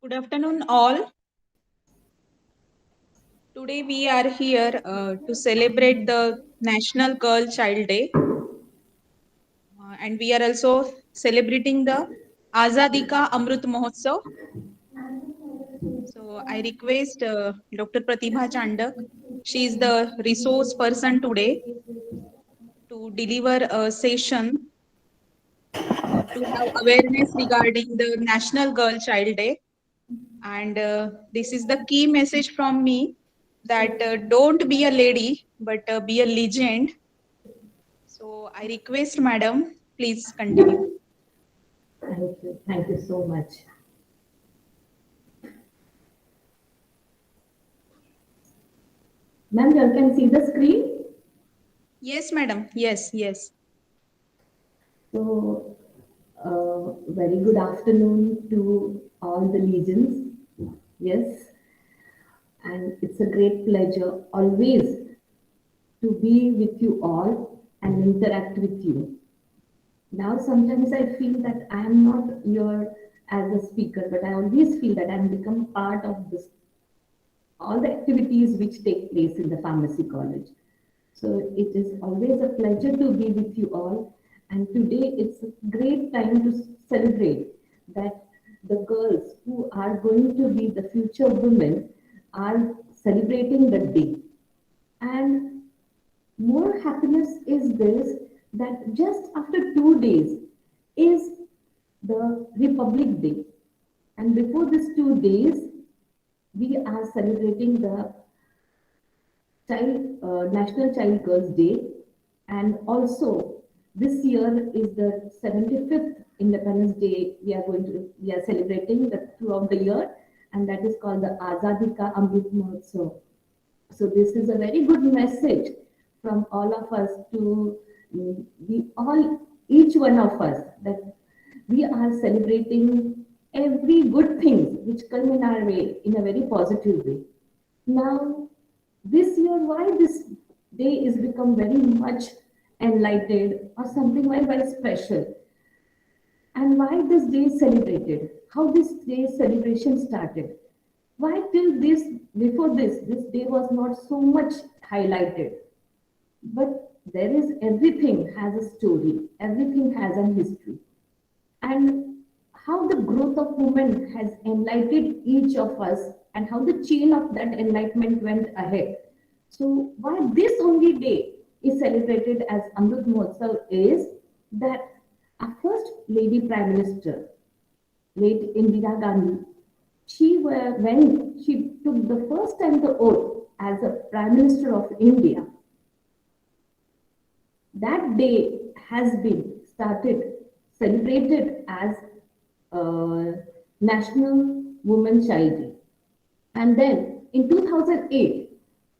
Good afternoon, all. Today we are here to celebrate the National Girl Child Day, and we are also celebrating the Azadi Ka Amrut Mahotsav. So I request Dr. Pratibha Chandak. She is the resource person today to deliver a session to have awareness regarding the National Girl Child Day. And this is the key message from me that don't be a lady, but be a legend. So I request, madam, please continue. Thank you. Thank you so much. Ma'am, you all can see the screen. Yes, madam. Yes, yes. So, very good afternoon to all the legions. Yes, and it's a great pleasure always to be with you all and interact with you. Now, sometimes I feel that I am not here as a speaker, but I always feel that I am become part of this all the activities which take place in the pharmacy college. So it is always a pleasure to be with you all. And today it's a great time to celebrate that the girls who are going to be the future women are celebrating the day. And more happiness is this that just after 2 days is the Republic Day. And before these 2 days, we are celebrating the National Child Girls Day, and also this year is the 75th Independence Day. We are celebrating the throughout the year, and that is called the Azadi Ka Amrit Mahotsav. So this is a very good message from all of us to we all, each one of us, that we are celebrating every good thing which come in our way in a very positive way. Now, this year, why this day is become very much enlightened or something very special, and why this day is celebrated, how this day celebration started, why till this before this day was not so much highlighted, but there is everything has a story, everything has a history, and how the growth of women has enlightened each of us and how the chain of that enlightenment went ahead. So why this only day is celebrated as Amrit Mahotsav is that our first lady prime minister, late Indira Gandhi, when she took the first time the oath as a prime minister of India, that day has been started celebrated as National Women's Child Day. And then in 2008,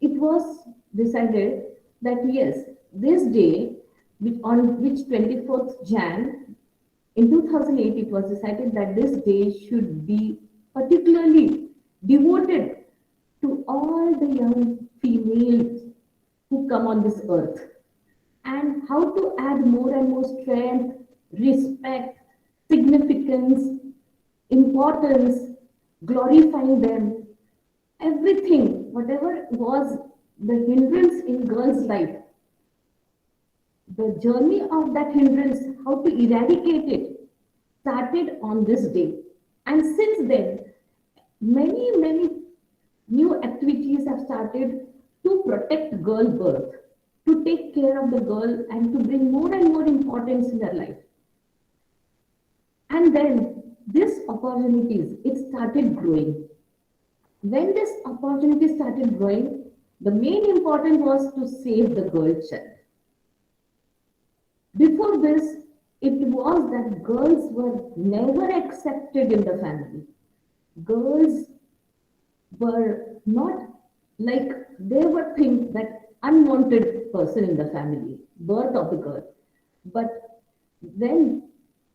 it was decided that yes, this day, on which 24th Jan, in 2008, it was decided that this day should be particularly devoted to all the young females who come on this earth, and how to add more and more strength, respect, significance, importance, glorifying them, everything, whatever was the hindrance in girls' life, the journey of that hindrance, how to eradicate it, started on this day. And since then, many new activities have started to protect girl birth, to take care of the girl, and to bring more and more importance in their life. And then this opportunities, it started growing. When this opportunity started growing, the main important was to save the girl child. Before this, it was that girls were never accepted in the family. Girls were not, like, they were think that unwanted person in the family, birth of the girl. But then,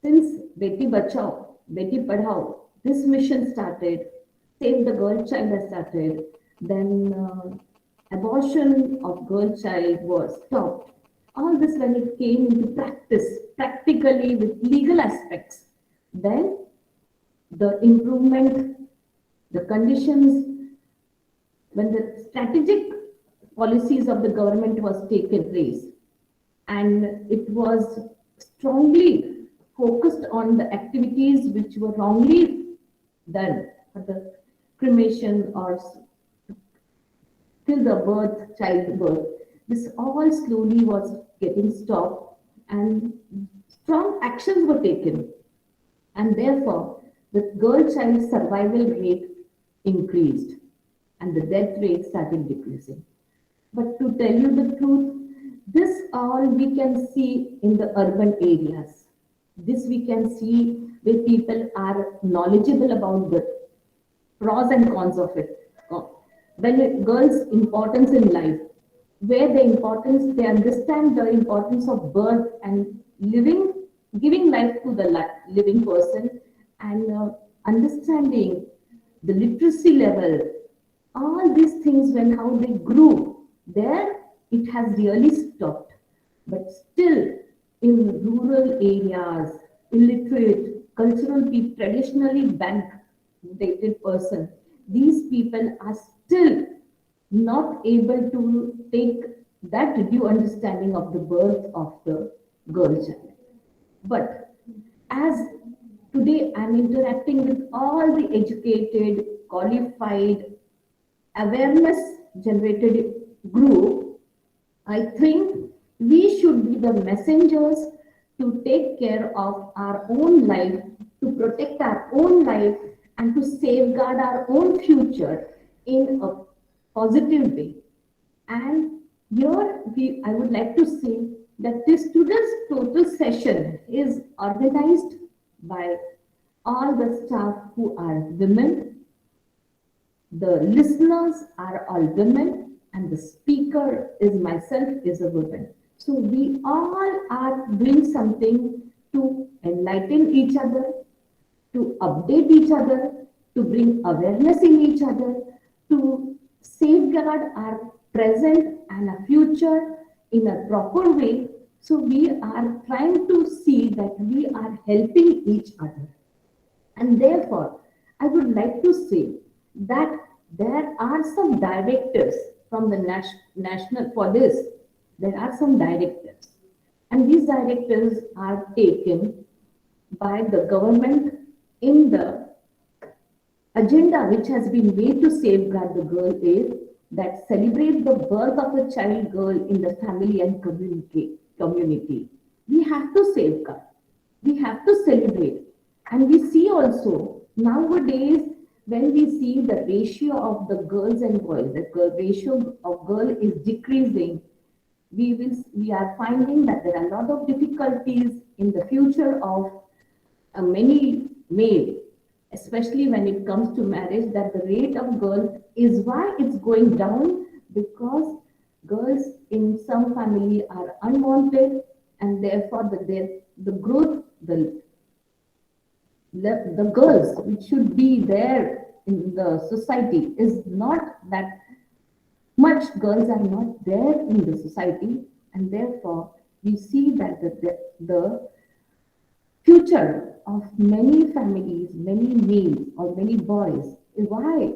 since Beti Bachao, Beti Padhao, this mission started, Save the Girl Child has started, then abortion of girl child was stopped. All this when it came into practice, practically with legal aspects, then the improvement The conditions when the strategic policies of the government was taken place, and it was strongly focused on the activities which were wrongly done for the cremation or till the birth, childbirth. This all slowly was getting stopped and strong actions were taken, and therefore the girl child survival rate increased and the death rate started decreasing. But to tell you the truth, this all we can see in the urban areas. This we can see where people are knowledgeable about the pros and cons of it. When girls' importance in life, where the importance, they understand the importance of birth and living, giving life to the living person, and understanding the literacy level, all these things, when how they grew, there it has really stopped. But still, in rural areas, illiterate, cultural people, traditionally backdated person, these people are still not able to take that due understanding of the birth of the girl child. But as today I'm interacting with all the educated, qualified, awareness generated group, I think we should be the messengers to take care of our own life, to protect our own life, and to safeguard our own future in a positive way. And here I would like to say that this today's total session is organized by all the staff who are women, the listeners are all women, and the speaker is myself is a woman. So we all are doing something to enlighten each other, to update each other, to bring awareness in each other, to safeguard our present and our future in a proper way. So we are trying to see that we are helping each other. And therefore, I would like to say that there are some directors from the national for this. There are some directors, and these directors are taken by the government in the agenda which has been made to safeguard the girl is that celebrate the birth of a child girl in the family and community. We have to safeguard. We have to celebrate. And we see also nowadays when we see the ratio of the girls and boys, the ratio of girl is decreasing. We are finding that there are a lot of difficulties in the future of many male, especially when it comes to marriage, that the rate of girls is why it's going down, because girls in some family are unwanted, and therefore the growth, the girls which should be there in the society is not that much. Girls are not there in the society, and therefore we see that the future of many families, many males or many boys, why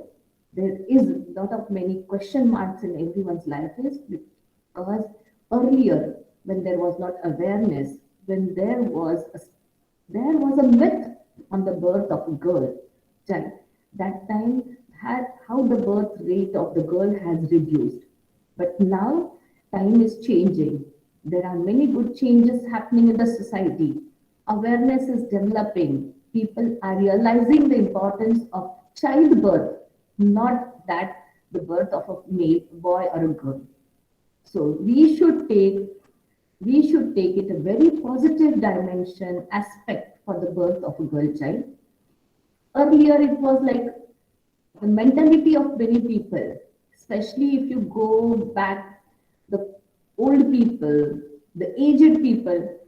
there is a lot of many question marks in everyone's life is because earlier, when there was not awareness, when there was a myth on the birth of a girl child, that time had how the birth rate of the girl has reduced. But now time is changing. There are many good changes happening in the society. Awareness is developing. People are realizing the importance of childbirth, not that the birth of a male boy or a girl. So we should take it a very positive dimension aspect for the birth of a girl child. Earlier it was like the mentality of many people, especially if you go back, the old people, the aged people,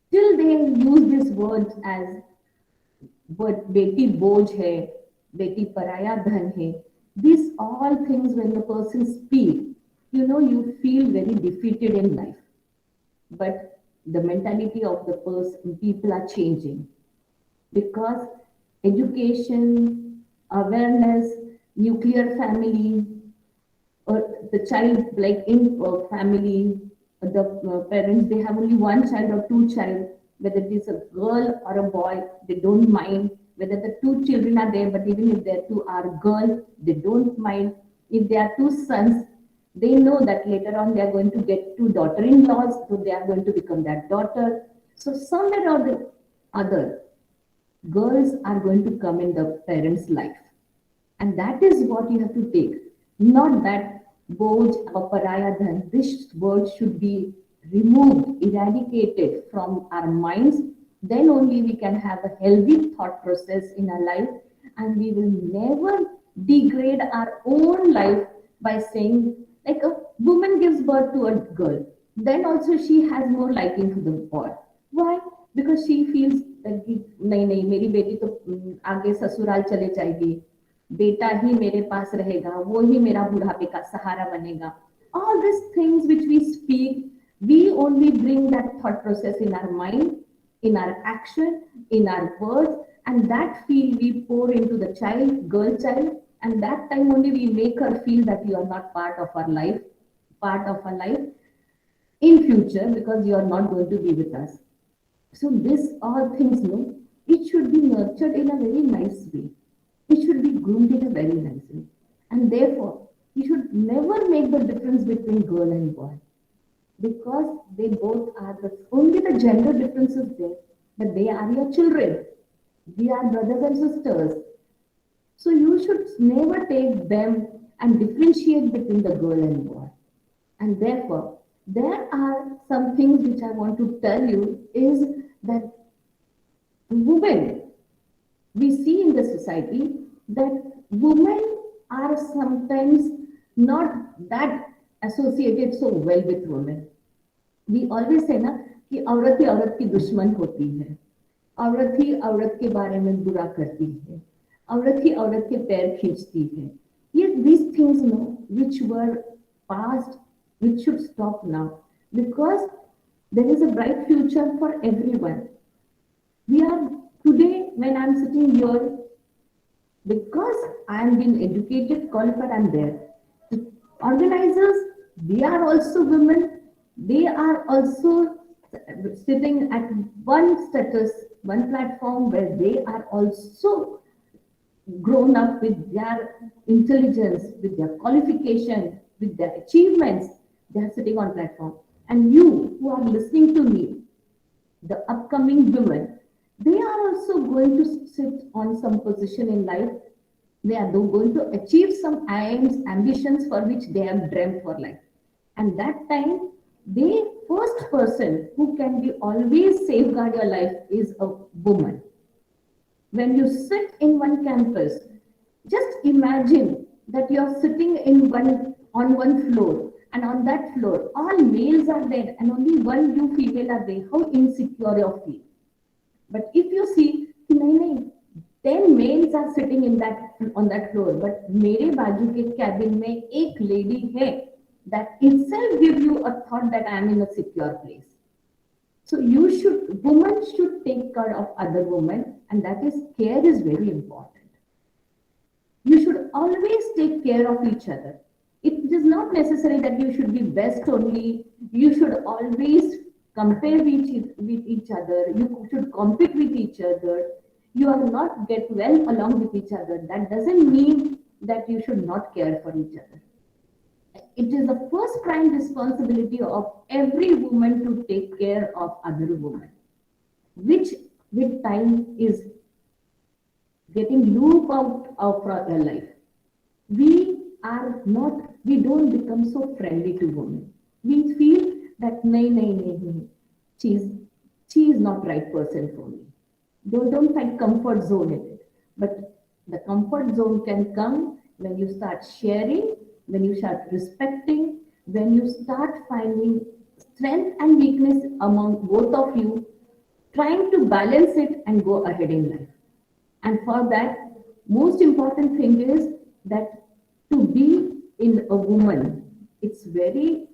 still they use these words as but beti boj hai, beti paraya dhan hai. These all things when the person speak, you feel very defeated in life. But the mentality of the person, people are changing because education, awareness, nuclear family, or the child like in family, the parents, they have only one child or two child, whether it is a girl or a boy, they don't mind. Whether the two children are there, but even if their two are girl, they don't mind. If they are two sons, they know that later on they are going to get two daughter-in-laws, so they are going to become that daughter. So somewhere or the other, girls are going to come in the parents' life. And that is what you have to take. Not that Boj or Paraya Dhan. This word should be removed, eradicated from our minds. Then only we can have a healthy thought process in our life, and we will never degrade our own life by saying, like a woman gives birth to a girl, then also she has more liking to the boy. Why? Because she feels that नहीं नहीं मेरी बेटी तो आगे ससुराल चले जाएगी, बेटा ही मेरे पास रहेगा, वो ही मेरा बुढ़ापे का सहारा बनेगा. All these things which we speak, we only bring that thought process in our mind, in our action, in our words, and that feel we pour into the child, girl child, and that time only we make her feel that you are not part of our life in future, because you are not going to be with us. So this all things, no, it should be nurtured in a very nice way. It should be groomed in a very nice way. And therefore, you should never make the difference between girl and boy, because they both are the only the gender difference is there, but they are your children. We are brothers and sisters. So you should never take them and differentiate between the girl and boy. And therefore, there are some things which I want to tell you is that women, we see in the society that women are sometimes not that associated so well with women. We always say ना कि औरत ही औरत की दुश्मन होती है, औरत ही औरत के बारे में बुरा करती है, औरत ही औरत के पैर खींचती है. Yet these things, no, which were past, which should stop now, because there is a bright future for everyone. We are today, when I'm sitting here, because I'm being educated, qualified, I'm there. The organizers, they are also women. They are also sitting at one status, one platform where they are also grown up with their intelligence, with their qualification, with their achievements. They are sitting on platform. And you who are listening to me, the upcoming women, they are also going to sit on some position in life. They are going to achieve some aims, ambitions for which they have dreamt for life. And that time, the first person who can be always safeguard your life is a woman. When you sit in one campus, just imagine that you are sitting in one on one floor, and on that floor all males are there and only one you female are there. How insecure you feel. But if you see, नहीं नहीं, 10 males are sitting in that on that floor, but मेरे बाजू के cabin में एक lady है, that itself give you a thought that I am in a secure place. So women should take care of other women, and that is care is very important. You should always take care of each other. It is not necessary that you should be best only. You should always compare with each other. You should compete with each other. You are not get well along with each other. That doesn't mean that you should not care for each other. It is the first prime responsibility of every woman to take care of other women, which with time is getting looped out of our life. We don't become so friendly to women. We feel that nahi, she is not right person for me. Don't find comfort zone in it. But the comfort zone can come when you start sharing, when you start respecting, when you start finding strength and weakness among both of you, trying to balance it and go ahead in life. And for that, most important thing is that to be in a woman, it's very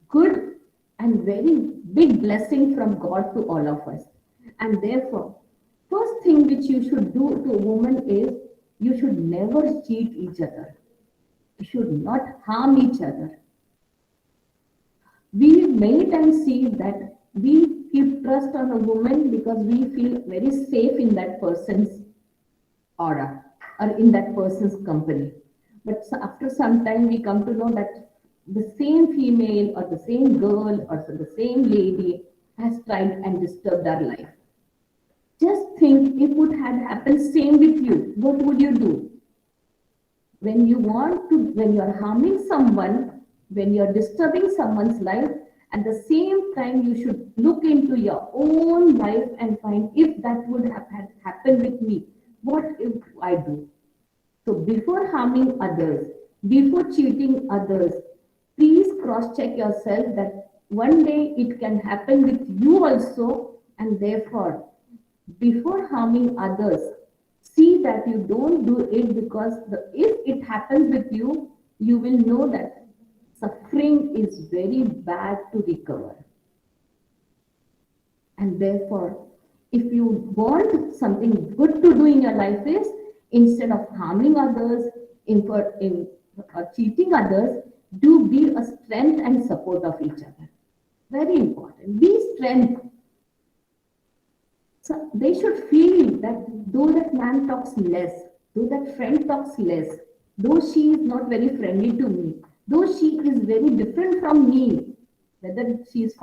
good and very big blessing from God to all of us. And therefore, first thing which you should do to a woman is You should never cheat each other. You should not harm each other. We many times see that we keep trust on a woman because we feel very safe in that person's aura or in that person's company. But after some time, we come to know that the same female or the same girl or the same lady has tried and disturbed our life. Just think if it had happened same with you, what would you do? When you're harming someone, when you're disturbing someone's life, at the same time, you should look into your own life and find if that would have had happened with me, what if I do? So before harming others, before cheating others, please cross-check yourself that one day it can happen with you also, and therefore, before harming others, see that you don't do it because if it happens with you, you will know that suffering is very bad to recover. And therefore, if you want something good to do in your life is instead of harming others, cheating others, do be a strength and support of each other. Very important. Be strength. So they should feel that though that man talks less, though that friend talks less, though she is not very friendly to me, though she is very different from me, whether she is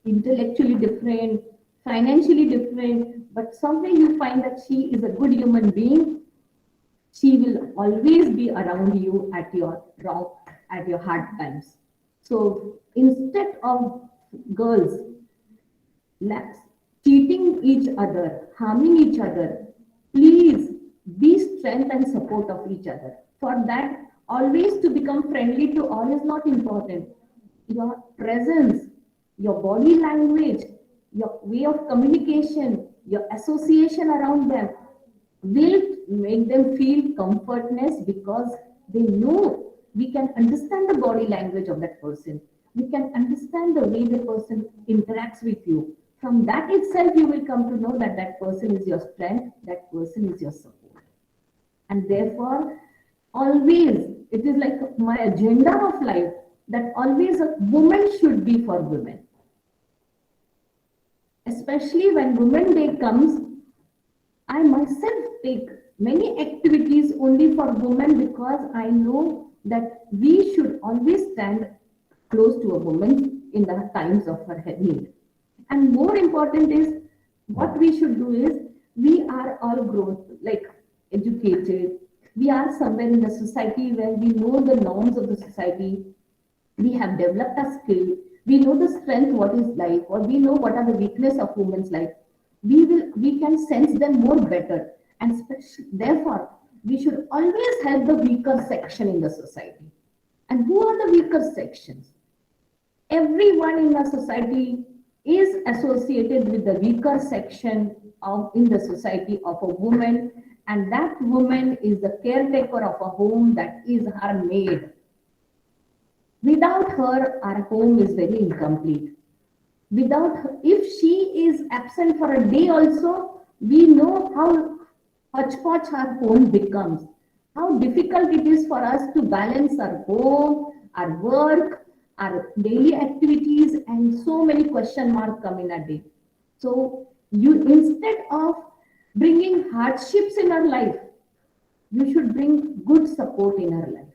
intellectually different, financially different, but somewhere you find that she is a good human being, she will always be around you at your wrong, at your hard times. So instead of girls cheating each other, harming each other, please be strength and support of each other. For that, always to become friendly to all is not important. Your presence, your body language, your way of communication, your association around them will make them feel comfortness because they know we can understand the body language of that person. We can understand the way the person interacts with you. From that itself, you will come to know that that person is your strength, that person is your support. And therefore, always, it is like my agenda of life that always a woman should be for women. Especially when Women Day comes, I myself take many activities only for women because I know that we should always stand close to a woman in the times of her need. And more important is what we should do is we are all grown, like educated. We are somewhere in the society where we know the norms of the society. We have developed a skill. We know the strength, what is life, or we know what are the weakness of women's life. We can sense them more better. And therefore, we should always help the weaker section in the society. And who are the weaker sections? Everyone in the society is associated with the weaker section of in the society of a woman, and that woman is the caretaker of a home that is her maid. Without her, our home is very incomplete. Without her, if she is absent for a day also, we know how hodgepodge our home becomes. How difficult it is for us to balance our home, our work, our daily activities, and so many question marks come in a day. So you instead of bringing hardships in our life, you should bring good support in her life.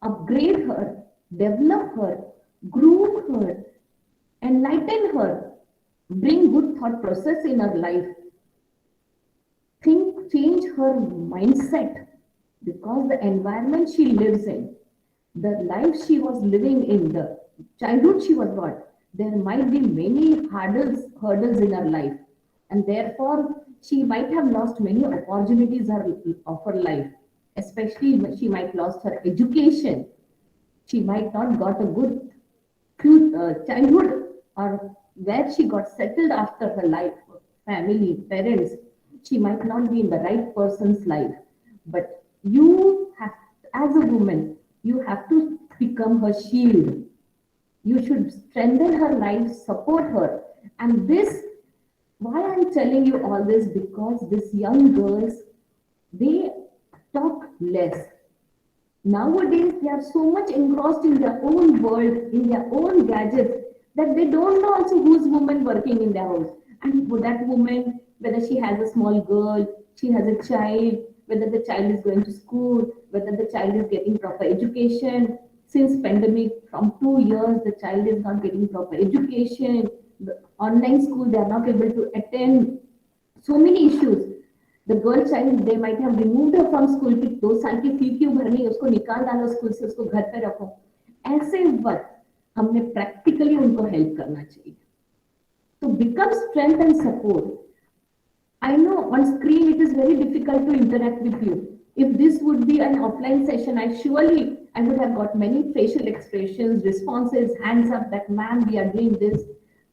Upgrade her, develop her, groom her, enlighten her, bring good thought process in her life. Think, change her mindset because the environment she lives in, the life she was living in, the childhood she was brought, there might be many hurdles in her life, and therefore she might have lost many opportunities of her life. Especially she might lost her education. She might not got a good childhood or where she got settled after her life, family, parents. She might not be in the right person's life, but you have, as a woman, you have to become her shield. You should strengthen her life, support her. And this, why I'm telling you all this, because these young girls, they less. Nowadays, they are so much engrossed in their own world, in their own gadgets, that they don't know also who's woman working in their house. And that woman, whether she has a small girl, she has a child, whether the child is going to school, whether the child is getting proper education. Since pandemic, from 2 years, the child is not getting proper education. The online school, they are not able to attend. So many issues. The girl child, they might have removed her from school कि 2 साल की फी क्यों भरनी है, उसको निकाल डालो school से, उसको घर पे रखो. ऐसे वक्त हमने प्रैक्टिकली उनको हेल्प करना चाहिए. तो become strength and support. I know on screen it is very difficult to interact with you. If this would be an offline session, I would have got many facial expressions, responses, hands up that ma'am, we are doing this.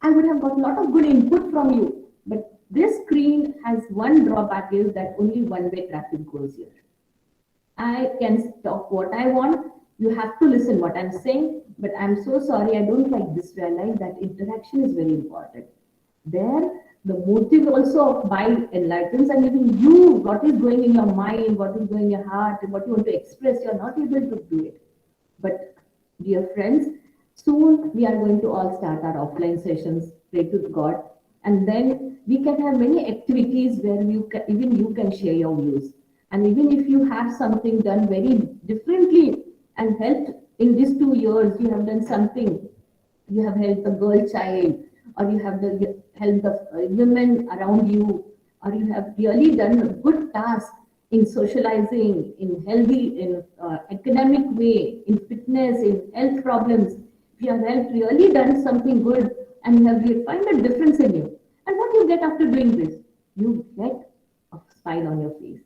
I would have got a lot of good input from you. But this screen has one drawback is that only one-way traffic goes here. I can talk what I want. You have to listen what I'm saying, but I'm so sorry. I don't like this way. I like that interaction is very important. There, the motive also of mind enlightens and even you, what is going in your mind, what is going in your heart, and what you want to express, you're not able to do it. But dear friends, soon we are going to all start our offline sessions. Pray to God, and then we can have many activities where even you can share your views. And even if you have something done very differently and helped in these 2 years, you have done something, you have helped a girl child, or you have helped the women around you, or you have really done a good task in socializing, in healthy, in academic way, in fitness, in health problems. If you have helped really done something good and you find a difference in you. And what you get after doing this? You get a smile on your face.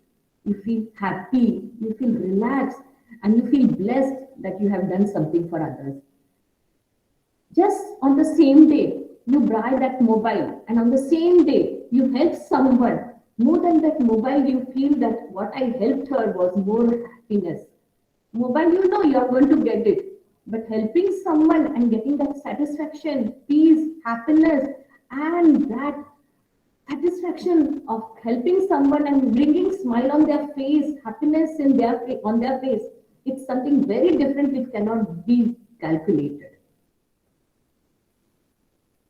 You feel happy, you feel relaxed, and you feel blessed that you have done something for others. Just on the same day, you buy that mobile, and on the same day, you help someone. More than that mobile, you feel that what I helped her was more happiness. Mobile, you know you are going to get it, but helping someone and getting that satisfaction, peace, happiness, and that satisfaction of helping someone and bringing smile on their face, happiness in on their face, it's something very different which cannot be calculated.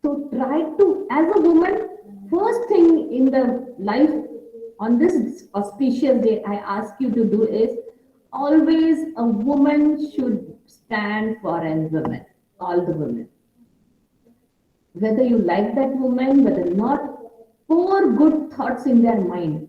So try to, as a woman, first thing in the life on this auspicious day, I ask you to do is always a woman should stand for a woman, all the women. Whether you like that woman, whether not, pour good thoughts in their mind,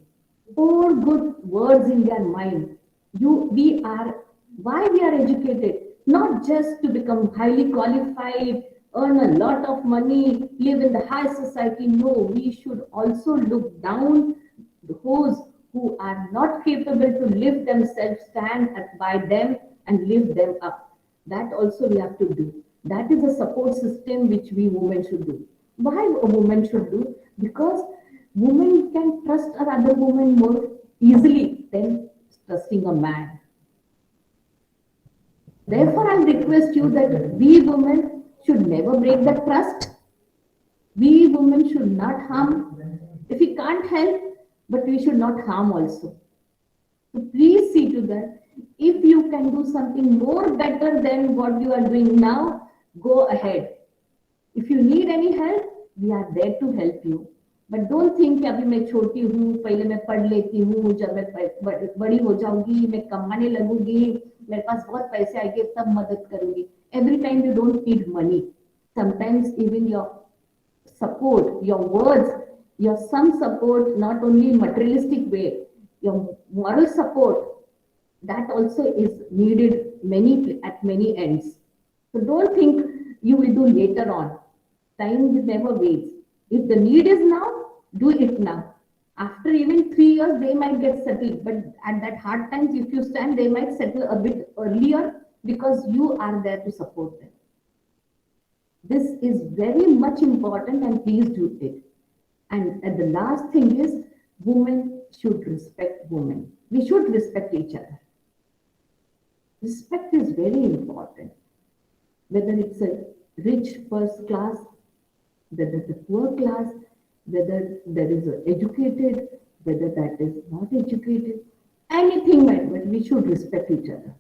pour good words in their mind. We are, why we are educated? Not just to become highly qualified, earn a lot of money, live in the high society. No, we should also look down those who are not capable to lift themselves, stand by them and lift them up. That also we have to do. That is a support system which we women should do. Why a woman should do? Because women can trust another woman more easily than trusting a man. Therefore, I request you that we women should never break the trust. We women should not harm. If we can't help, but we should not harm also. So please see to that. If you can do something more better than what you are doing now, go ahead. If you need any help, we are there to help you. But don't think कि अभी मैं छोटी हूँ, पहले मैं पढ़ लेती हूँ, जब मैं बड़ी हो जाऊंगी, मैं कमाने लगूंगी, मेरे पास बहुत पैसे आएंगे तब मदद करूंगी. Every time you don't need money. Sometimes even your support, your words, your some support, not only materialistic way, your moral support, that also is needed at many ends. So don't think you will do later on. Time never waits. If the need is now, do it now. After even 3 years, they might get settled. But at that hard times, if you stand, they might settle a bit earlier because you are there to support them. This is very much important and please do it. And the last thing is, women should respect women. We should respect each other. Respect is very important. Whether it's a rich first class, whether it's a poor class, whether there is an educated, whether that is not educated. anything might, but we should respect each other.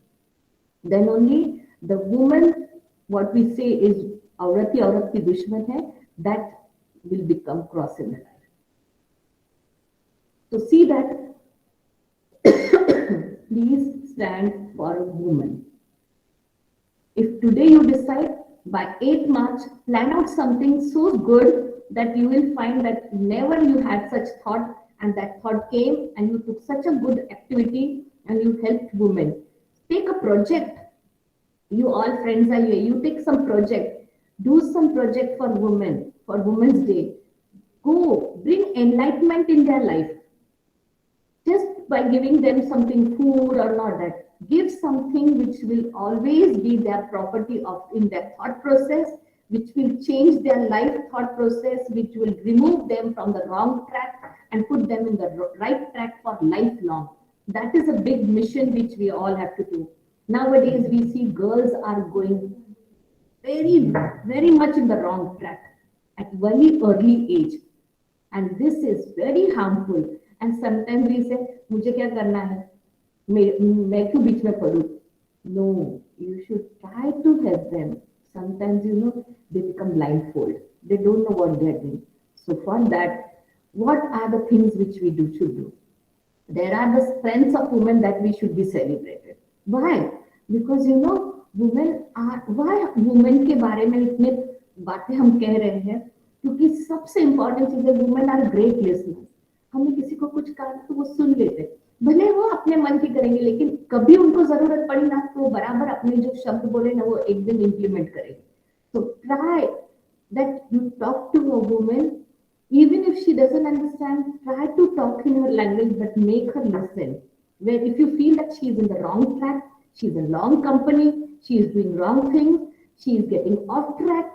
Then only the woman, what we say is औरत की दुश्मन है, that will become cross in the life. So see that, please stand for a woman. If today you decide, by 8th March, plan out something so good that you will find that never you had such thought, and that thought came and you took such a good activity and you helped women. Take a project. You all friends are here. You take some project. Do some project for women, for Women's Day. Go bring enlightenment in their life just by giving them something food or not that. Give something which will always be their property of in their thought process, which will change their life thought process, which will remove them from the wrong track and put them in the right track for lifelong. That is a big mission which we all have to do. Nowadays we see girls are going very, very much in the wrong track at very early age, and this is very harmful. And sometimes we say मुझे क्या करना है, मैं क्यों बीच में पढ़ूं? No, you should try to help them. Sometimes they become blindfold, they don't know what they're doing. So for that, what are the things which we should do? There are the strengths of women that we should be celebrated. Why? Because women are, why women के बारे में इतने बातें हम कह रहे हैं, क्योंकि सबसे इम्पोर्टेंट चीज है, वुमेन आर ग्रेट लिसनर्स. हमें किसी को कुछ कहा तो वो सुन लेते, भले वो अपने मन की करेंगे, लेकिन कभी उनको जरूरत पड़ी ना तो वो बराबर अपने जो शब्द बोले ना वो एक दिन इम्प्लीमेंट करेंगे. So try that you talk to a woman, even if she doesn't understand, try to talk in her language, but make her listen. Where if you feel that she is in the wrong track, she's in wrong company, she is doing wrong things, she is getting off track,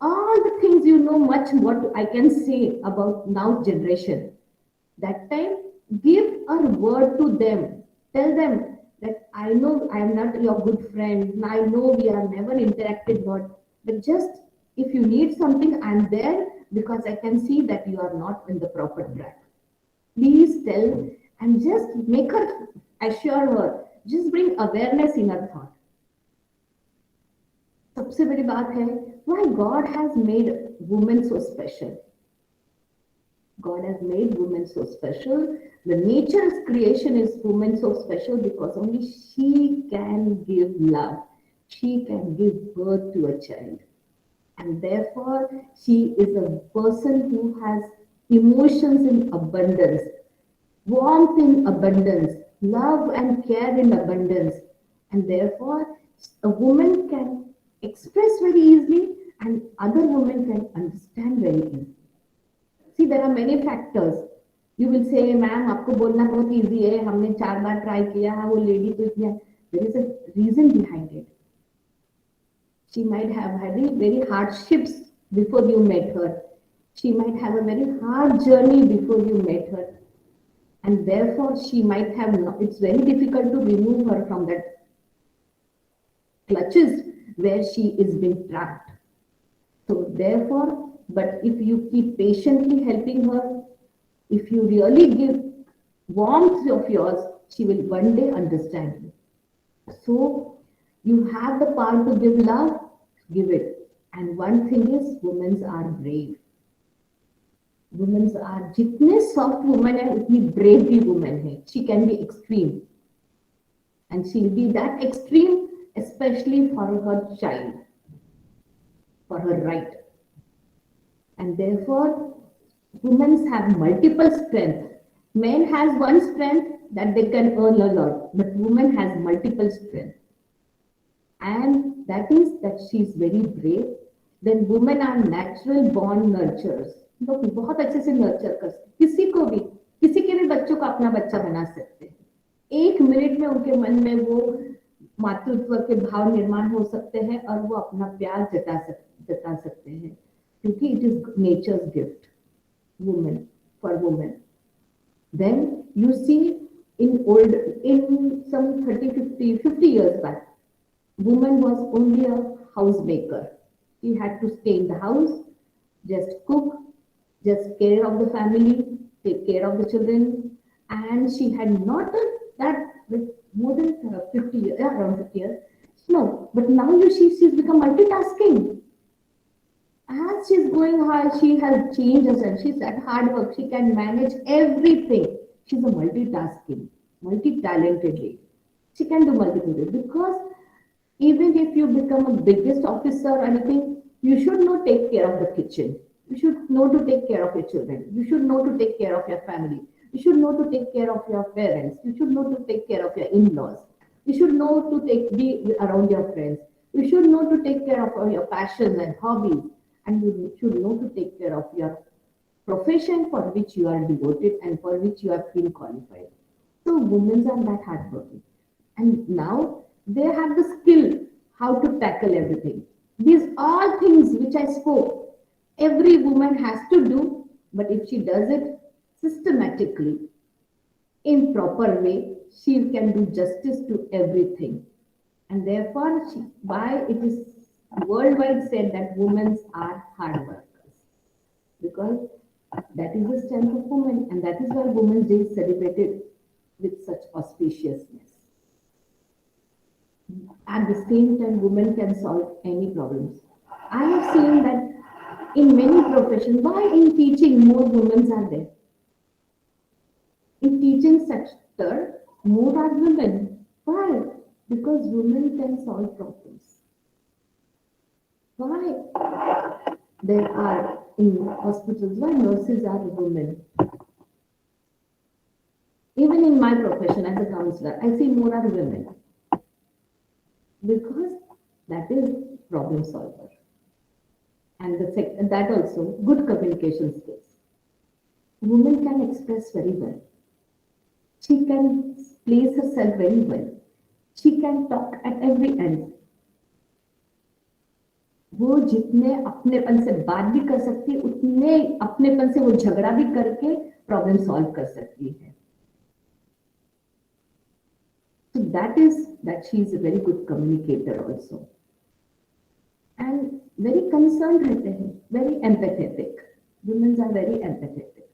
all the things much what I can say about now generation. That time, give a word to them. Tell them that I know I am not your good friend. I know we have never interacted, but just if you need something, I'm there because I can see that you are not in the proper track. Please tell and just make her, assure her, just bring awareness in her thought. सबसे बड़ी बात है, why God has made women so special. God has made women so special. The nature's creation is women so special because only she can give love. She can give birth to a child. And therefore, she is a person who has emotions in abundance, warmth in abundance, love and care in abundance. And therefore, a woman can express very easily and other women can understand very easily. See, there are many factors. You will say, ma'am, आपको बोलना बहुत easy है, हमने 4 बार try किया है, वो lady तो इतनी. There is a reason behind it. She might have had very hardships before you met her. She might have a very hard journey before you met her. And therefore, she might have, it's very difficult to remove her from that clutches where she is being trapped. So therefore, but if you keep patiently helping her, if you really give warmth of yours, she will one day understand you. So you have the power to give love, give it. And one thing is, women are brave. Women are, जितने soft women है, उतनी brave भी woman है. She can be extreme. And she'll be that extreme, especially for her child, for her right. And therefore, women have multiple strengths. Men has one strength that they can earn a lot, but woman has multiple strengths. And that is that she is very brave. Then women are natural born nurturers. लोग बहुत अच्छे से nurture कर सकते, किसी के भी बच्चों को अपना बच्चा बना सकते हैं. 1 मिनट में उनके मन में वो मातृत्व के भाव निर्माण हो सकते हैं और वो अपना प्यार जता सकते हैं, क्योंकि it is nature's gift, woman, for women. Then you see in some 50 years back, woman was only a housemaker. She had to stay in the house, just cook, just care of the family, take care of the children, and she had not a that with more than 50 years, yeah, around 50 years. No, but now you see she's become multitasking. As she's going hard, she has changed herself. She's at hard work. She can manage everything. She's a multitasking, multi-talented lady. She can do multiple things because even if you become a biggest officer or anything, you should know take care of the kitchen. You should know to take care of your children. You should know to take care of your family. You should know to take care of your parents. You should know to take care of your in-laws. You should know to be around your friends. You should know to take care of all your passions and hobbies. And you should know to take care of your profession for which you are devoted and for which you have been qualified. So women are that hardworking. And now they have the skill how to tackle everything. These all things which I spoke, every woman has to do, but if she does it systematically, in proper way, she can do justice to everything. And therefore, why it is worldwide said that women are hard workers, because that is the strength of women, and that is why Women's Day is celebrated with such auspiciousness. At the same time, women can solve any problems. I have seen that in many professions, why in teaching more women are there? In teaching sector, more are women. Why? Because women can solve problems. Why there are in hospitals, why nurses are women? Even in my profession as a counselor, I see more are women because that is problem solver, and that also good communication skills. Women can express very well. She can place herself very well. She can talk at every end. वो जितने अपनेपन से बात भी कर सकती है उतने अपनेपन से वो झगड़ा भी करके प्रॉब्लम सॉल्व कर सकती है. So that is that she is a very good communicator also, and very concerned रहते हैं, very empathetic. Women are very empathetic.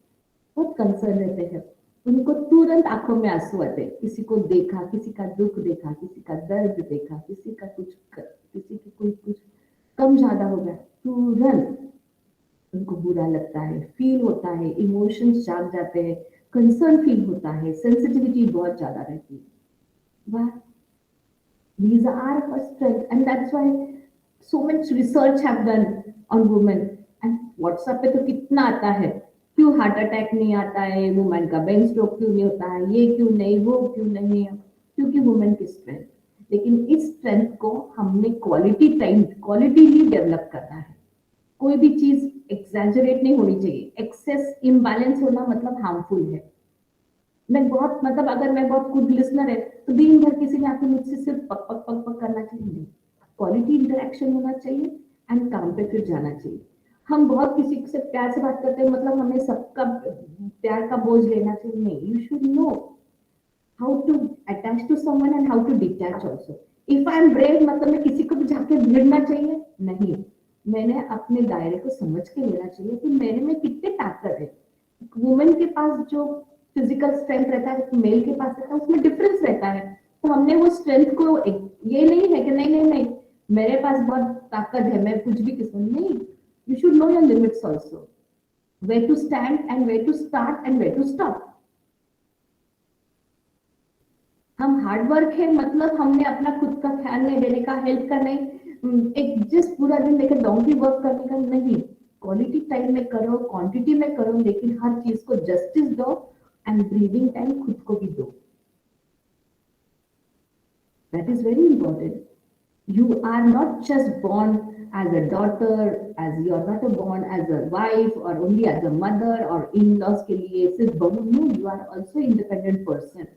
बहुत concerned रहते हैं. उनको तुरंत आंखों में आंसू आते. किसी को देखा, किसी का दुख देखा, किसी का दर्द देखा, किसी का किसी की कोई कुछ कम ज्यादा हो गया, तुरंत उनको बुरा लगता है, फील होता है, इमोशंस जाग जाते हैं, कंसर्न फील होता है, सेंसिटिविटी बहुत ज्यादा रहती है. Why? These are her strength, and that's why so much research have done on women. And WhatsApp पे तो कितना आता है, क्यों हार्ट अटैक नहीं आता है, वुमेन का ब्रेन स्ट्रोक क्यों नहीं होता है, ये क्यों नहीं, वो क्यों नहीं है, क्योंकि वुमेन की स्ट्रेंथ. लेकिन इस स्ट्रेंथ को हमने क्वालिटी ही डेवलप करना है. कोई भी चीज एक्सैजरेट नहीं होनी चाहिए. एक्सेस इम्बैलेंस होना मतलब हार्मफुल है. मैं बहुत मतलब अगर मैं बहुत गुड लिसनर है तो दिन भर किसी ने आके मुझसे सिर्फ पक पक पक पक करना चाहिए. क्वालिटी इंटरेक्शन होना चाहिए एंड काम पे फिर जाना चाहिए. हम बहुत किसी से प्यार से बात करते हैं मतलब हमें सबका प्यार का बोझ लेना चाहिए. नहीं, you should know how to attach to someone and how to detach also. If I am brave मतलब मैं किसी को भी जाके भिड़ना चाहिए नहीं. मैंने अपने दायरे को समझ के लेना चाहिए कि मेरे में कितने ताकत है. वुमेन के पास जो फिजिकल स्ट्रेंथ रहता है मेल के पास रहता है उसमें डिफरेंस रहता है. तो हमने वो स्ट्रेंथ को ये नहीं है कि नहीं नहीं नहीं मेरे पास बहुत ताकत है मैं कुछ भी किसी नहीं. You should know your limits also, where to stand and where to start and where to stop. हम हार्ड वर्क है मतलब हमने अपना खुद का ख्याल नहीं देने का, हेल्थ का नहीं, एक जिस पूरा दिन लेकर डोंकी वर्क करने का नहीं. क्वालिटी टाइम में करो, क्वांटिटी में करो, लेकिन हर चीज को जस्टिस दो एंड ब्रीदिंग टाइम खुद को भी दो. That is very important. You are not just born as a daughter, as you are not born as a wife or only as a mother or in-laws के लिए सिर्फ बहू. No, you are also independent person.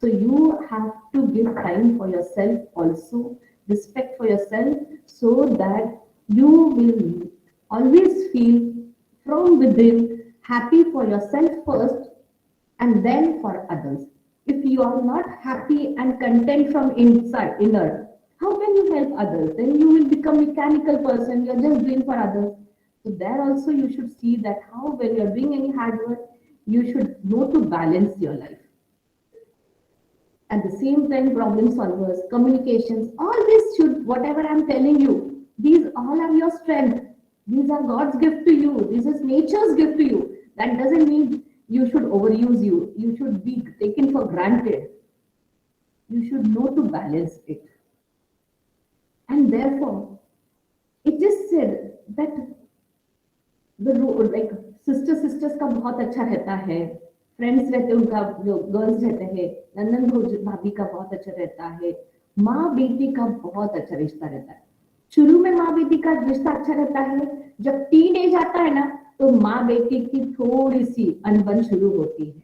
So you have to give time for yourself also, respect for yourself, so that you will always feel from within happy for yourself first and then for others. If you are not happy and content from inside, inner, how can you help others? Then you will become mechanical person. You are just doing for others. So there also you should see that how when you are doing any hard work, you should know to balance your life. At the same time, problem solvers, communications, all this should, whatever I'm telling you, these all are your strength. These are God's gift to you. This is nature's gift to you. That doesn't mean you should overuse you. You should be taken for granted. You should know to balance it. And therefore, it is said that the like sisters का बहुत अच्छा रहता है, friends रहते हैं उनका, जो girls रहते हैं, नंदन भाभी का बहुत अच्छा रहता है, माँ बेटी का बहुत अच्छा रिश्ता रहता है. शुरू में माँ बेटी का रिश्ता अच्छा रहता है, जब टीन एज आता है ना, तो माँ बेटी की थोड़ी सी अनबन शुरू होती है.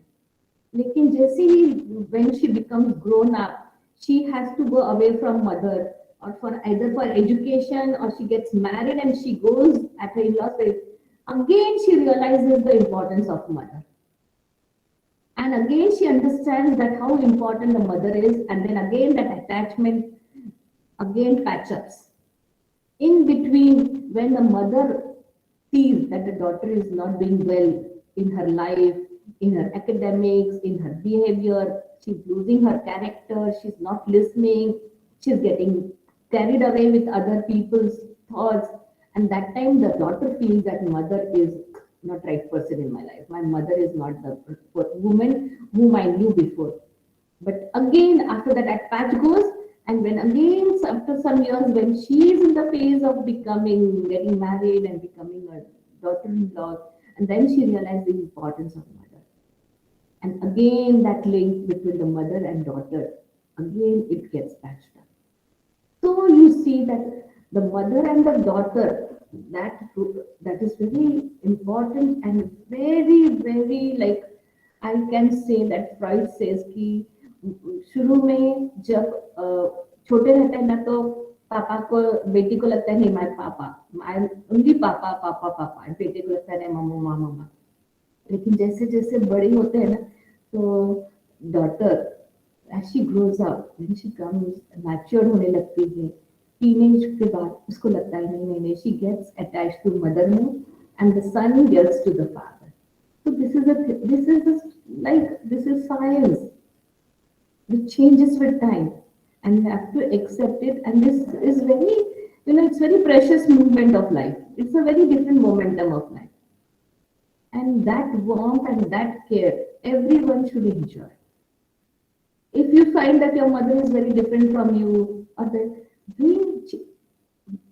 लेकिन जैसे ही when she becomes grown up, she has to go away from mother, or for either for education, or she gets married and she goes at her in-laws place. Again she realizes the importance of mother, and again she understands that how important the mother is, and then again that attachment again patch ups. In between, when the mother sees that the daughter is not doing well in her life, in her academics, in her behavior, she's losing her character, she's not listening, she's getting carried away with other people's thoughts. And that time the daughter feels that mother is not right person in my life. My mother is not the woman whom I knew before. But again, after that patch goes, and when again, after some years, when she is in the phase of becoming, getting married and becoming a daughter-in-law, and then she realized the importance of mother. And again, that link between the mother and daughter, again, it gets patched up. So you see that the mother and the daughter, that is very important and very, very like, I can say that Freud says कि शुरू में जब छोटे रहते हैं ना, तो पापा को, बेटी को लगता है नहीं माय पापा, माय ओनली पापा पापा पापा, बेटे को लगता है नहीं मम्मा मम्मा मम्मा. लेकिन जैसे जैसे बड़े होते हैं ना, तो daughter as she grows up, when she comes mature होने लगती है, teenage के बाद उसको लगता है नहीं नहीं नहीं, she gets attached to mother more, and the son gets to the father. So this is science which changes with time, and you have to accept it. And this is very, it's very precious movement of life. It's a very different momentum of life, and that warmth and that care everyone should enjoy. If you find that your mother is very different from you, or that,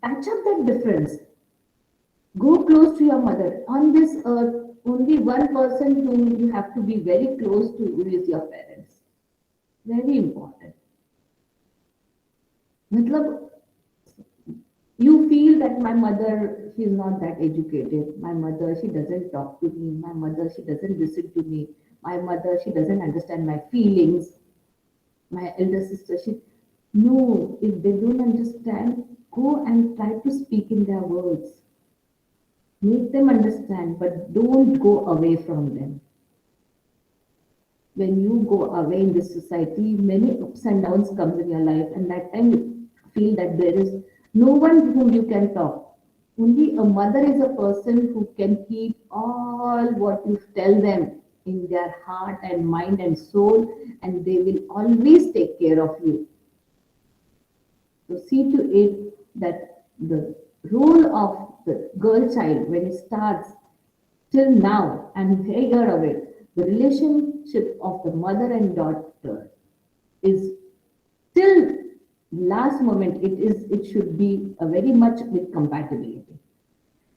patch up that difference. Go close to your mother. On this earth, only one person whom you have to be very close to is your parents. Very important. Matlab, you feel that my mother, she's not that educated. My mother, she doesn't talk to me. My mother, she doesn't listen to me. My mother, she doesn't understand my feelings. My elder sister, she, no, if they don't understand, go and try to speak in their words. Make them understand, but don't go away from them. When you go away in this society, many ups and downs comes in your life, and that time you feel that there is no one to whom you can talk. Only a mother is a person who can keep all what you tell them in their heart and mind and soul, and they will always take care of you. So see to it that the role of the girl child, when it starts till now and here of it, the relationship of the mother and daughter is till last moment, it should be a very much with compatibility.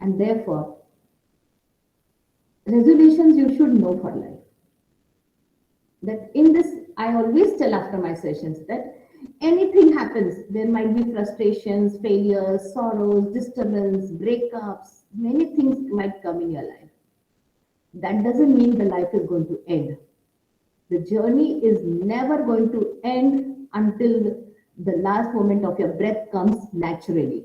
And therefore, resolutions you should know for life. That in this, I always tell after my sessions that anything happens, there might be frustrations, failures, sorrows, disturbance, breakups, many things might come in your life. That doesn't mean the life is going to end. The journey is never going to end until the last moment of your breath comes naturally.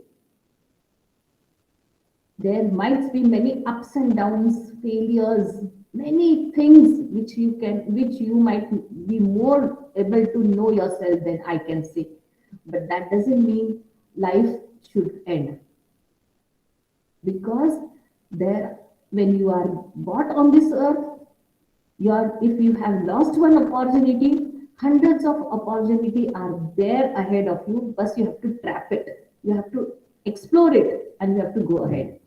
There might be many ups and downs, failures, many things which you might be more able to know yourself than I can say. But that doesn't mean life should end. Because there, when you are brought on this earth, if you have lost one opportunity, Hundreds of opportunity are there ahead of you, but you have to trap it. You have to explore it and you have to go ahead.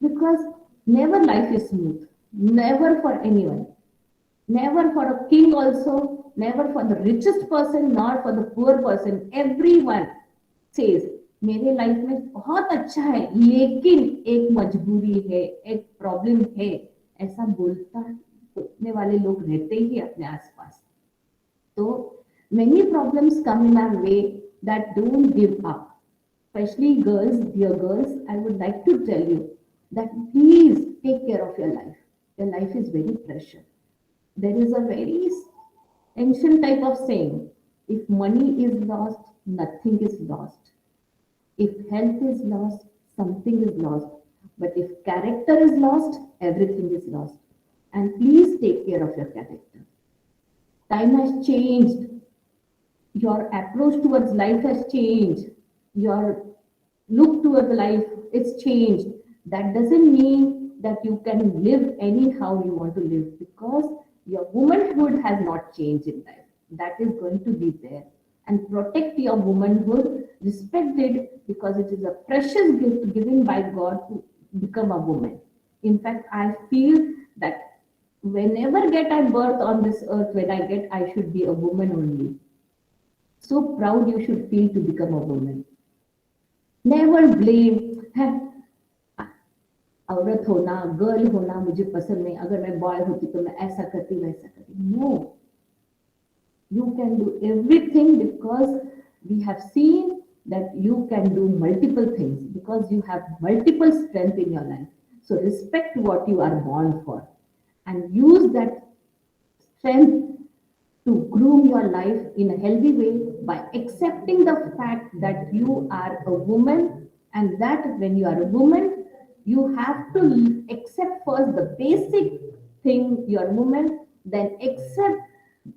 Because never life is smooth. Never for anyone. Never for a king also, never for the richest person, nor for the poor person. Everyone says, मेरे life में बहुत अच्छा है लेकिन एक मजबूरी है, एक प्रॉब्लम है, ऐसा बोलने वाले लोग रहते ही अपने आसपास. So many problems come in our way that don't give up. Especially girls, dear girls, I would like to tell you that please take care of your life. Your life is very precious. There is a very ancient type of saying, if money is lost, nothing is lost. If health is lost, something is lost. But if character is lost, everything is lost. And please take care of your character. Time has changed. Your approach towards life has changed. Your look towards life is changed. That doesn't mean that you can live anyhow you want to live, because your womanhood has not changed in life. That is going to be there. And protect your womanhood, respect it, because it is a precious gift given by God to become a woman. In fact, I feel that whenever get I birth on this earth, when I get, I should be a woman only. So proud you should feel to become a woman. Never blame. "है, औरत होना, girl होना मुझे पसंद नहीं, अगर मैं boy होती तो मैं ऐसा करती वैसा करती." No, you can do everything, because we have seen that you can do multiple things, because you have multiple strength in your life. So respect what you are born for and use that strength to groom your life in a healthy way by accepting the fact that you are a woman, and that when you are a woman, you have to accept first the basic thing, you're a woman, then accept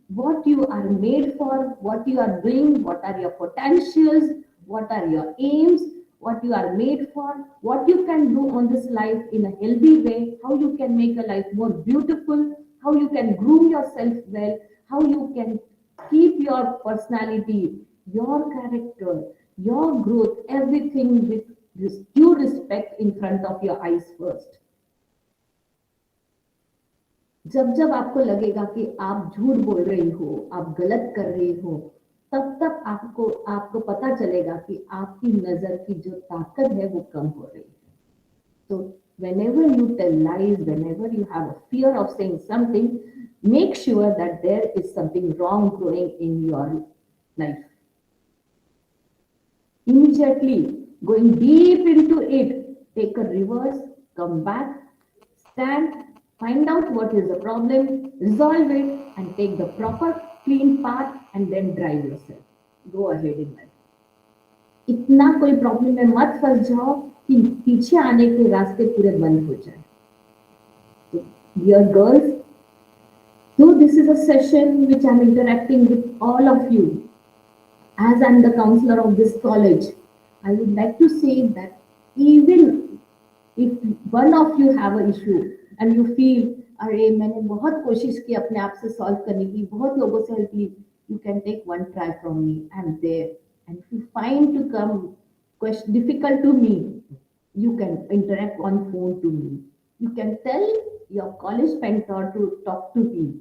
what you are made for, what you are doing, what are your potentials, what are your aims, what you are made for, what you can do on this life in a healthy way, how you can make a life more beautiful, how you can groom yourself well, how you can keep your personality, your character, your growth, everything with this due respect in front of your eyes first. जब जब आपको लगेगा कि आप झूठ बोल रही हो, आप गलत कर रही हो, तब तब आपको आपको पता चलेगा कि आपकी नजर की जो ताकत है वो कम हो रही है. So whenever you tell lies, whenever you have a fear of saying something, make sure that there is something wrong growing in your life. Immediately going deep into it, take a reverse, come back, stand, find out what is the problem, resolve it, and take the proper clean path, and then drive yourself. Go ahead in life. इतना कोई problem में मत फंस जाओ कि पीछे आने के रास्ते पूरे बंद हो जाए. So, dear girls, though this is a session which I'm interacting with all of you, as I'm the counselor of this college, I would like to say that even if one of you have an issue and you feel, अरे मैंने बहुत कोशिश की अपने आप से solve करने की, बहुत लोगों से हेल्प ली, you can take one try from me. I'm there. And if you find to come question difficult to me, you can interact on phone to me. You can tell your college mentor to talk to me.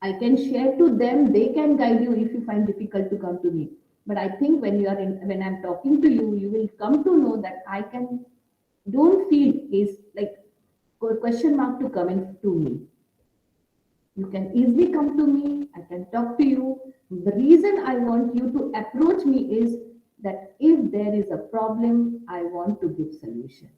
I can share to them, they can guide you if you find difficult to come to me. But I think when you are in, when I'm talking to you, you will come to know that I can, don't feel is like question mark to come in to me. You can easily come to me, I can talk to you. The reason I want you to approach me is that if there is a problem, I want to give solution.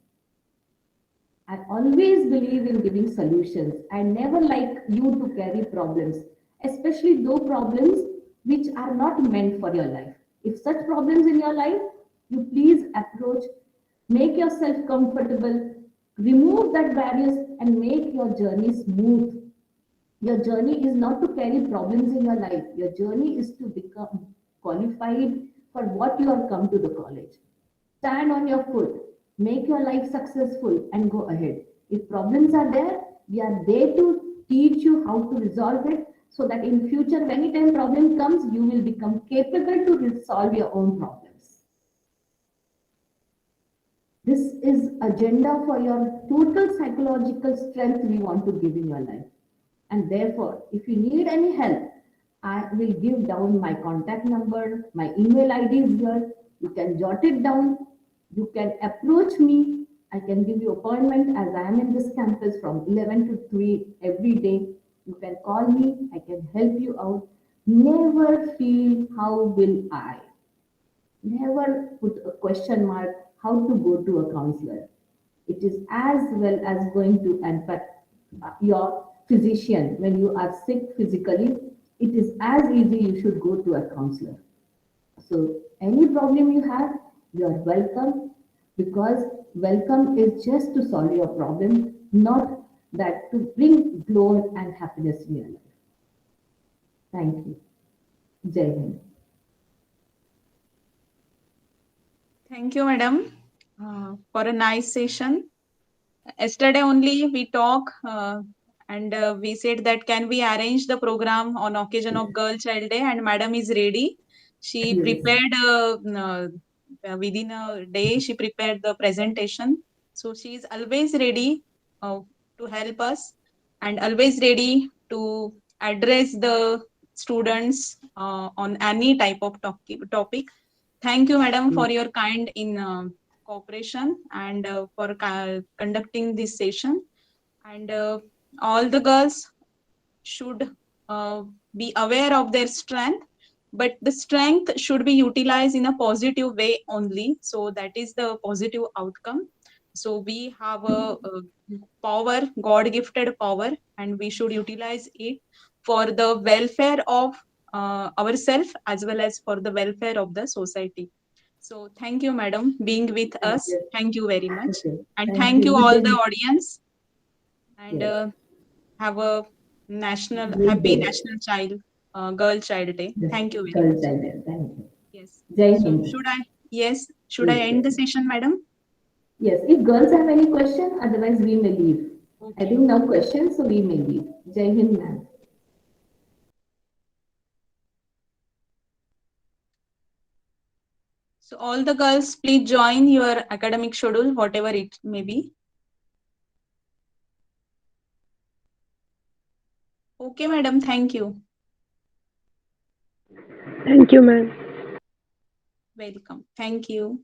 I always believe in giving solutions. I never like you to carry problems, especially those problems which are not meant for your life. If such problems in your life, you please approach, make yourself comfortable, remove that barriers and make your journey smooth. Your journey is not to carry problems in your life. Your journey is to become qualified for what you have come to the college. Stand on your foot, make your life successful, and go ahead. If problems are there, we are there to teach you how to resolve it, so that in future, any time problem comes, you will become capable to solve your own problems. This is agenda for your total psychological strength we want to give in your life. And therefore, if you need any help, I will give down my contact number, my email ID is here. You can jot it down. You can approach me. I can give you appointment as I am in this campus from 11 to 3 every day. You can call me. I can help you out. Never feel how will I. Never put a question mark how to go to a counselor. It is as well as going to your physician when you are sick physically. It is as easy you should go to a counselor. So any problem you have, you are welcome because welcome is just to solve your problem, not that to bring glory and happiness in your life. Thank you. Jai Hind. Thank you, madam, for a nice session. Yesterday only we talk and we said that can we arrange the program on occasion of Girl Child Day, and madam is ready. She Yes. prepared within a day. She prepared the presentation, so she is always ready to help us and always ready to address the students on any type of topic. Thank you, madam, for your kind in cooperation and for conducting this session. And all the girls should uh, be aware of their strength, but the strength should be utilized in a positive way only. So that is the positive outcome. So we have a power, God gifted power, and we should utilize it for the welfare of ourselves as well as for the welfare of the society. So thank you, madam, being with Thank us. you. Thank you very much. Okay. And Thank thank you. you Good all the day. audience. And Yes. have a Great happy day. National Girl Child Day. Yes. Thank you very Girl much. child. Thank you. Yes. Jai So Hind. yes, should I Yes, end yes. the session, madam? Yes, if girls have any question, otherwise we may leave. I Okay, think okay. no questions, so we may leave. Jai Hind, ma'am. So all the girls, please join your academic schedule, whatever it may be. Okay, madam. Thank you. Thank you, ma'am. Welcome. Thank you.